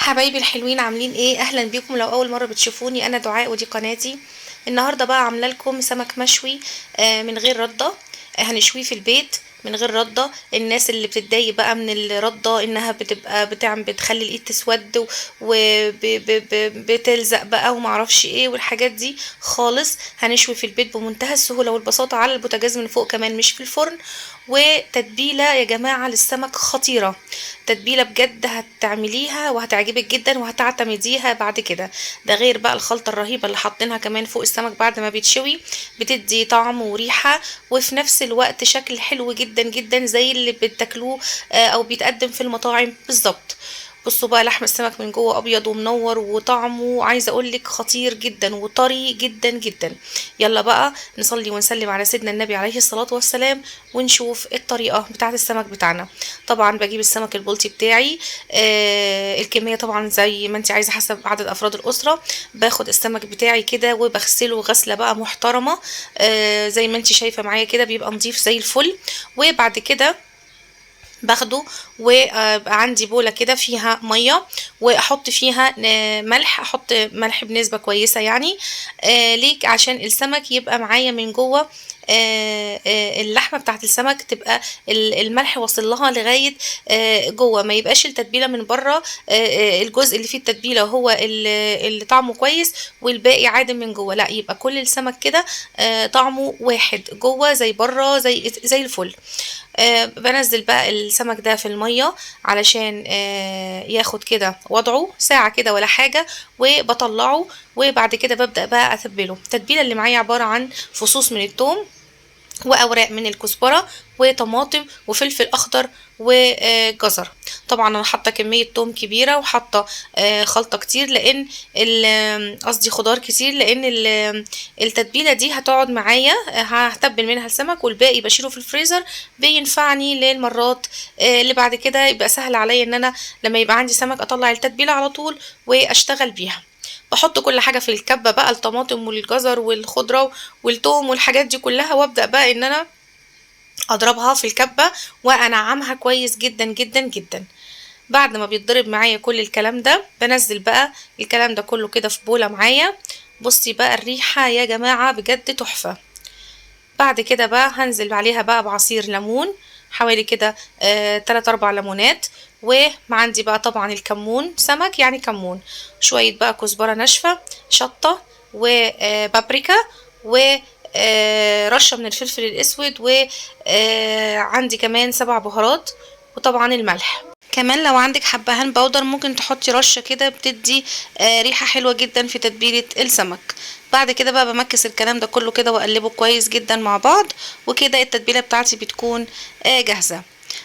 حبايبي الحلوين عاملين ايه؟ اهلا بيكم. لو اول مره بتشوفوني انا دعاء ودي قناتي. النهارده بقى عامله لكم سمك مشوي من غير رده. هنشويه في البيت من غير رده. الناس اللي بتتضايق بقى من الرده انها بتبقى بتخلي الايد تسود وبتلزق بقى ومعرفش ايه والحاجات دي خالص. هنشوي في البيت بمنتهى السهوله والبساطه على البوتاجاز من فوق كمان مش في الفرن. وتتبيله يا جماعه للسمك خطيره. تتبيله بجد هتعمليها وهتعجبك جدا وهتعتمديها بعد كده. ده غير بقى الخلطه الرهيبه اللي حاطينها كمان فوق السمك بعد ما بيتشوي. بتدي طعم وريحه وفي نفس الوقت شكل حلو جدا جدا زي اللي بتاكلوه او بيتقدم في المطاعم بالظبط. بصوا بقى لحم السمك من جوه ابيض ومنور وطعمه عايزه اقولك خطير جدا وطري جدا جدا. يلا بقى نصلي ونسلم على سيدنا النبي عليه الصلاه والسلام ونشوف الطريقه بتاعه السمك بتاعنا. طبعا بجيب السمك البلطي بتاعي. الكميه طبعا زي ما انت عايزه حسب عدد افراد الاسره. باخد السمك بتاعي كده وبغسله غسله بقى محترمه. زي ما انت شايفه معايا كده بيبقى نظيف زي الفل. وبعد كده باخده ويبقى عندي بولة كده فيها مية واحط فيها ملح. احط ملح بنسبة كويسة يعني ليك عشان السمك يبقى معايا من جوه. اللحمة بتاعت السمك تبقى الملح واصل لها لغاية جوه ما يبقاش التتبيلة من بره. الجزء اللي فيه التتبيلة هو اللي طعمه كويس والباقي عادم من جوه. لا يبقى كل السمك كده طعمه واحد جوه زي بره زي الفل. بنزل بقى السمك ده في المية علشان ياخد كده وضعه ساعة كده ولا حاجة وبطلعه. وبعد كده ببدأ بقى أتبله. التتبيلة اللي معايا عبارة عن فصوص من الثوم واوراق من الكزبره وطماطم وفلفل اخضر وجزر. طبعا انا حاطه كميه توم كبيره وحاطه خلطه كتير لان قصدي خضار كتير لان التتبيله دي هتقعد معايا. هتبل منها السمك والباقي بشيله في الفريزر. بينفعني للمرات اللي بعد كده يبقى سهل عليا ان انا لما يبقى عندي سمك اطلع التتبيله على طول واشتغل بيها. بحط كل حاجة في الكبة بقى الطماطم والجزر والخضرة والثوم والحاجات دي كلها وابدأ بقى ان انا اضربها في الكبة وانعمها كويس جدا جدا جدا. بعد ما بيتضرب معايا كل الكلام ده بنزل بقى الكلام ده كله كده في بولة معايا. بصي بقى الريحة يا جماعة بجد تحفة. بعد كده بقى هنزل عليها بقى بعصير ليمون حوالي كده 3 4 ليمونات. وعندي بقى طبعا الكمون سمك يعني كمون. شوية بقى كزبرة ناشفة شطة وبابريكا ورشة من الفلفل الأسود وعندي كمان 7 بهارات وطبعا الملح. كمان لو عندك حبهان باودر ممكن تحطي رشة كده بتدي ريحة حلوة جدا في تتبيلة السمك. بعد كده بقى بمكس الكلام ده كله كده واقلبه كويس جدا مع بعض. وكده التتبيلة بتاعتي بتكون جاهزة.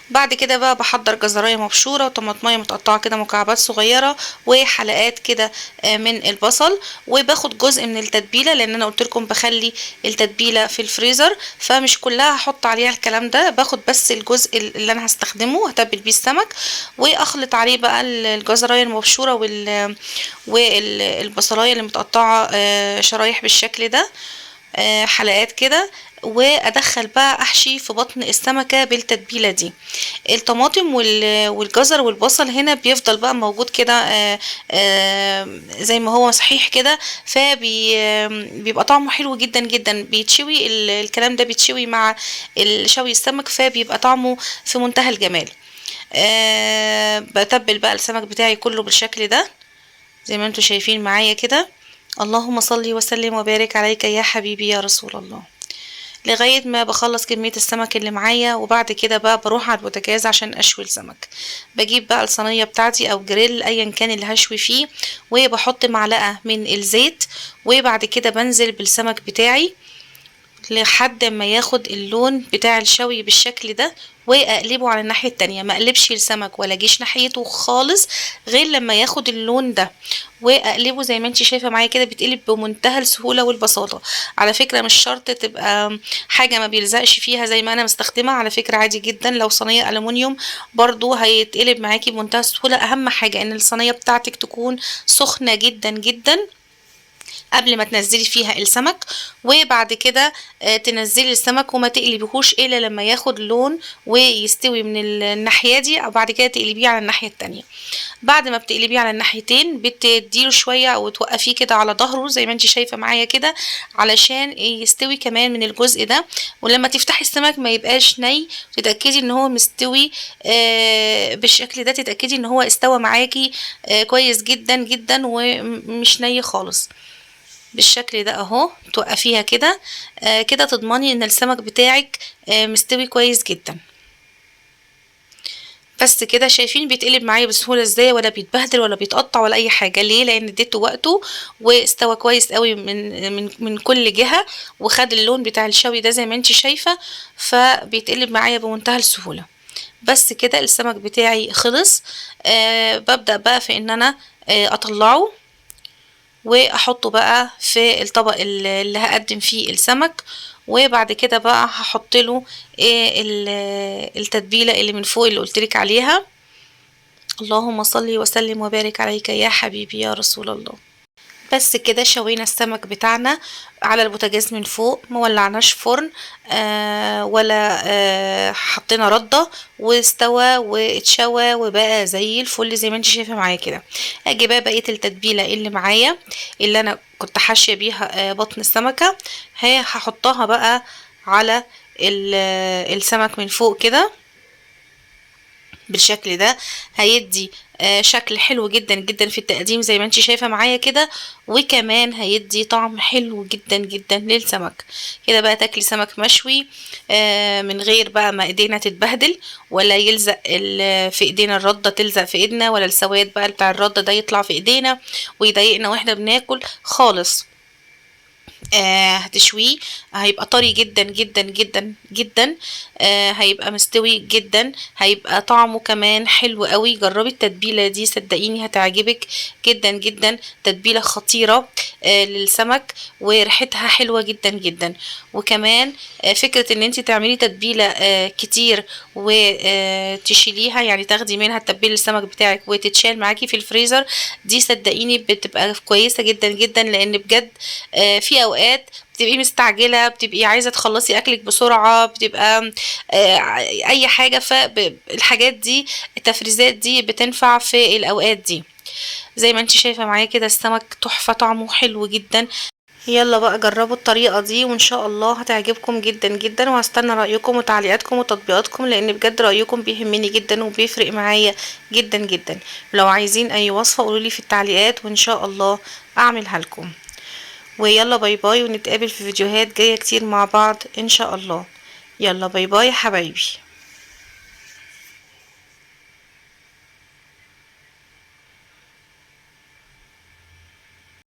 بعد كده بقى بحضر جزرايه مبشوره وطماطمايه متقطعه كده مكعبات صغيره وحلقات كده من البصل. وباخد جزء من التتبيله لان انا قلت لكم بخلي التتبيله في الفريزر فمش كلها هحط عليها الكلام ده. باخد بس الجزء اللي انا هستخدمه هتبل بيه السمك واخلط عليه بقى الجزرايه المبشوره والبصلايه اللي متقطعه شرايح بالشكل ده حلقات كده. وادخل بقى احشي في بطن السمكة بالتتبيلة دي. الطماطم والجزر والبصل هنا بيفضل بقى موجود كده زي ما هو صحيح كده فبيبقى طعمه حلو جدا جدا. بيتشوي الكلام ده بيتشوي مع الشوي السمك فبيبقى طعمه في منتهى الجمال. بتبل بقى السمك بتاعي كله بالشكل ده زي ما انتوا شايفين معايا كده. اللهم صل وسلم وبارك عليك يا حبيبي يا رسول الله. لغاية ما بخلص كمية السمك اللي معايا وبعد كده بقى بروح على البوتاجاز عشان اشوي السمك. بجيب بقى الصينية بتاعتي او جريل ايا كان اللي هشوي فيه وبحط معلقة من الزيت. وبعد كده بنزل بالسمك بتاعي لحد ما ياخد اللون بتاع الشوي بالشكل ده واقلبه على الناحية التانية. ما اقلبش السمك ولا جيش ناحيته خالص غير لما ياخد اللون ده واقلبه زي ما انت شايفة معايا كده. بيتقلب بمنتهى السهولة والبساطة. على فكرة مش شرط تبقى حاجة ما بيلزقش فيها زي ما انا مستخدمة. على فكرة عادي جدا لو صينية ألمونيوم برضو هيتقلب معاكي بمنتهى السهولة. اهم حاجة ان الصينية بتاعتك تكون سخنة جدا جدا قبل ما تنزلي فيها السمك. وبعد كده تنزلي السمك وما تقلبيهوش الا لما ياخد لون ويستوي من الناحيه دي، او بعد كده تقلبيه على الناحيه التانية. بعد ما بتقلبيه على الناحيتين بتديله شويه او توقفيه كده على ظهره زي ما انت شايفه معايا كده، علشان يستوي كمان من الجزء ده. ولما تفتحي السمك ما يبقاش ني، تتاكدي ان هو مستوي بالشكل ده، تتاكدي ان هو استوى معاكي كويس جدا جدا ومش ني خالص. بالشكل ده اهو توقفيها كده كده تضمني ان السمك بتاعك مستوي كويس جدا. بس كده شايفين بيتقلب معايا بسهوله ازاي، ولا بيتبهدل ولا بيتقطع ولا اي حاجه. ليه؟ لان اديته وقته واستوى كويس قوي من كل جهه، وخد اللون بتاع الشوي ده زي ما انت شايفه، فبيتقلب معايا بمنتهى السهوله. بس كده السمك بتاعي خلص. ببدأ بقى في ان انا اطلعه واحطه بقى في الطبق اللي هقدم فيه السمك. وبعد كده بقى هحط له التتبيله اللي من فوق اللي قلتلك عليها. اللهم صل وسلم وبارك عليك يا حبيبي يا رسول الله. بس كده شوينا السمك بتاعنا على البوتاجاز من فوق، مولعناش فرن ولا حطينا رده، واستوى واتشوى وبقى زي الفل زي ما انت شايفه معايا كده. اجي بقى بقيه التتبيله اللي معايا اللي انا كنت حاشيه بيها بطن السمكه، هحطها بقى على السمك من فوق كده بالشكل ده. هيدي شكل حلو جدا جدا في التقديم زي ما انت شايفه معايا كده، وكمان هيدي طعم حلو جدا جدا للسمك. كده بقى تاكلي سمك مشوي من غير بقى ما ايدينا تتبهدل، ولا يلزق في ايدينا الرده تلزق في ايدنا، ولا السواد بقى بتاع الرده ده يطلع في ايدينا ويضايقنا واحنا بناكل خالص. هتشويه هيبقى طري جدا جدا جدا جدا. هيبقى مستوي جدا، هيبقى طعمه كمان حلو قوي. جربي التتبيله دي صدقيني هتعجبك جدا جدا. تتبيله خطيره للسمك وريحتها حلوه جدا جدا. وكمان فكره ان انت تعملي تتبيله كتير وتشيليها، يعني تاخدي منها التتبيل السمك بتاعك وتتشال معاكي في الفريزر، دي صدقيني بتبقى كويسه جدا جدا. لان بجد في اوقات بتبقي مستعجله، بتبقي عايزه تخلصي اكلك بسرعه، بتبقى اي حاجه، فالحاجات دي التفريزات دي بتنفع في الاوقات دي. زي ما انت شايفه معايا كده السمك تحفه طعمه حلو جدا. يلا بقى جربوا الطريقة دي وان شاء الله هتعجبكم جدا جدا، وهستنى رأيكم وتعليقاتكم وتطبيقاتكم لان بجد رأيكم بيهمني جدا وبيفرق معايا جدا جدا. لو عايزين اي وصفة قولولي في التعليقات وان شاء الله اعملها لكم. ويلا باي باي، ونتقابل في فيديوهات جاية كتير مع بعض ان شاء الله. يلا باي باي حبايبي.